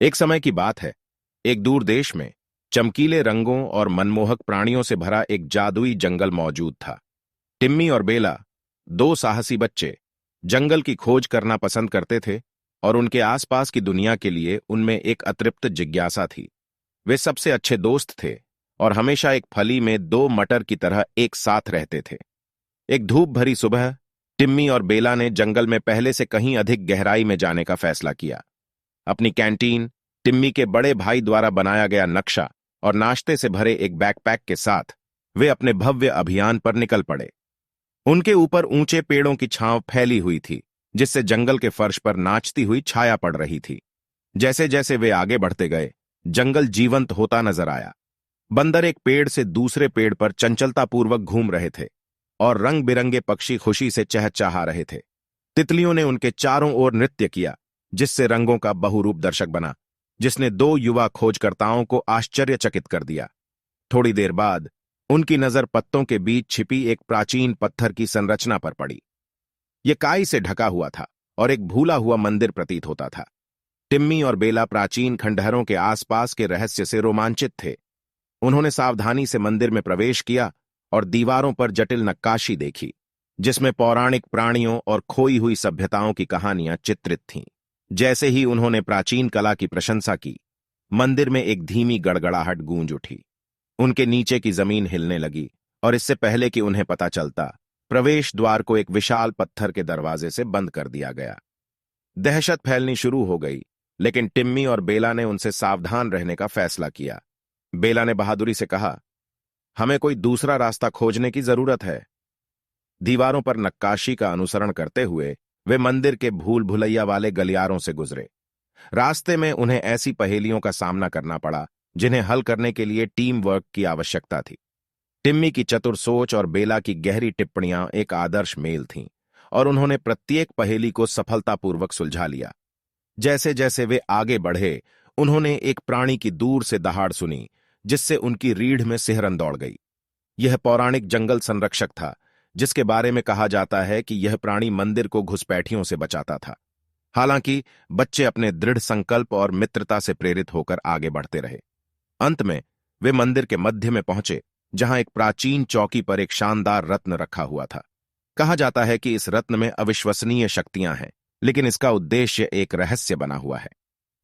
एक समय की बात है। एक दूर देश में चमकीले रंगों और मनमोहक प्राणियों से भरा एक जादुई जंगल मौजूद था। टिम्मी और बेला, दो साहसी बच्चे, जंगल की खोज करना पसंद करते थे और उनके आसपास की दुनिया के लिए उनमें एक अतृप्त जिज्ञासा थी। वे सबसे अच्छे दोस्त थे और हमेशा एक फली में दो मटर की तरह एक साथ रहते थे। एक धूप भरी सुबह टिम्मी और बेला ने जंगल में पहले से कहीं अधिक गहराई में जाने का फैसला किया। अपनी कैंटीन, टिम्मी के बड़े भाई द्वारा बनाया गया नक्शा और नाश्ते से भरे एक बैकपैक के साथ वे अपने भव्य अभियान पर निकल पड़े। उनके ऊपर ऊंचे पेड़ों की छांव फैली हुई थी, जिससे जंगल के फर्श पर नाचती हुई छाया पड़ रही थी। जैसे जैसे वे आगे बढ़ते गए, जंगल जीवंत होता नजर आया। बंदर एक पेड़ से दूसरे पेड़ पर चंचलतापूर्वक घूम रहे थे और रंग बिरंगे पक्षी खुशी से चहचहा रहे थे। तितलियों ने उनके चारों ओर नृत्य किया, जिससे रंगों का बहुरूप दर्शक बना, जिसने दो युवा खोजकर्ताओं को आश्चर्यचकित कर दिया। थोड़ी देर बाद उनकी नजर पत्तों के बीच छिपी एक प्राचीन पत्थर की संरचना पर पड़ी। यह काई से ढका हुआ था और एक भूला हुआ मंदिर प्रतीत होता था। टिम्मी और बेला प्राचीन खंडहरों के आसपास के रहस्य से रोमांचित थे। उन्होंने सावधानी से मंदिर में प्रवेश किया और दीवारों पर जटिल नक्काशी देखी, जिसमें पौराणिक प्राणियों और खोई हुई सभ्यताओं की कहानियां चित्रित थीं। जैसे ही उन्होंने प्राचीन कला की प्रशंसा की, मंदिर में एक धीमी गड़गड़ाहट गूंज उठी। उनके नीचे की जमीन हिलने लगी और इससे पहले कि उन्हें पता चलता, प्रवेश द्वार को एक विशाल पत्थर के दरवाजे से बंद कर दिया गया। दहशत फैलनी शुरू हो गई, लेकिन टिम्मी और बेला ने उनसे सावधान रहने का फैसला किया। बेला ने बहादुरी से कहा, हमें कोई दूसरा रास्ता खोजने की जरूरत है। दीवारों पर नक्काशी का अनुसरण करते हुए वे मंदिर के भूल भुलैया वाले गलियारों से गुजरे। रास्ते में उन्हें ऐसी पहेलियों का सामना करना पड़ा जिन्हें हल करने के लिए टीम वर्क की आवश्यकता थी। टिम्मी की चतुर सोच और बेला की गहरी टिप्पणियां एक आदर्श मेल थीं और उन्होंने प्रत्येक पहेली को सफलतापूर्वक सुलझा लिया। जैसे जैसे वे आगे बढ़े, उन्होंने एक प्राणी की दूर से दहाड़ सुनी, जिससे उनकी रीढ़ में सिहरन दौड़ गई। यह पौराणिक जंगल संरक्षक था, जिसके बारे में कहा जाता है कि यह प्राणी मंदिर को घुसपैठियों से बचाता था। हालांकि बच्चे अपने दृढ़ संकल्प और मित्रता से प्रेरित होकर आगे बढ़ते रहे। अंत में वे मंदिर के मध्य में पहुंचे, जहां एक प्राचीन चौकी पर एक शानदार रत्न रखा हुआ था। कहा जाता है कि इस रत्न में अविश्वसनीय शक्तियां हैं, लेकिन इसका उद्देश्य एक रहस्य बना हुआ है।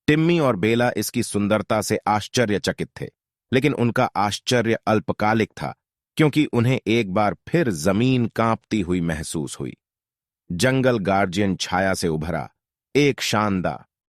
टिम्मी और बेला इसकी सुंदरता से आश्चर्यचकित थे, लेकिन उनका आश्चर्य अल्पकालिक था, क्योंकि उन्हें एक बार फिर जमीन कांपती हुई महसूस हुई। जंगल गार्जियन छाया से उभरा, एक शानदार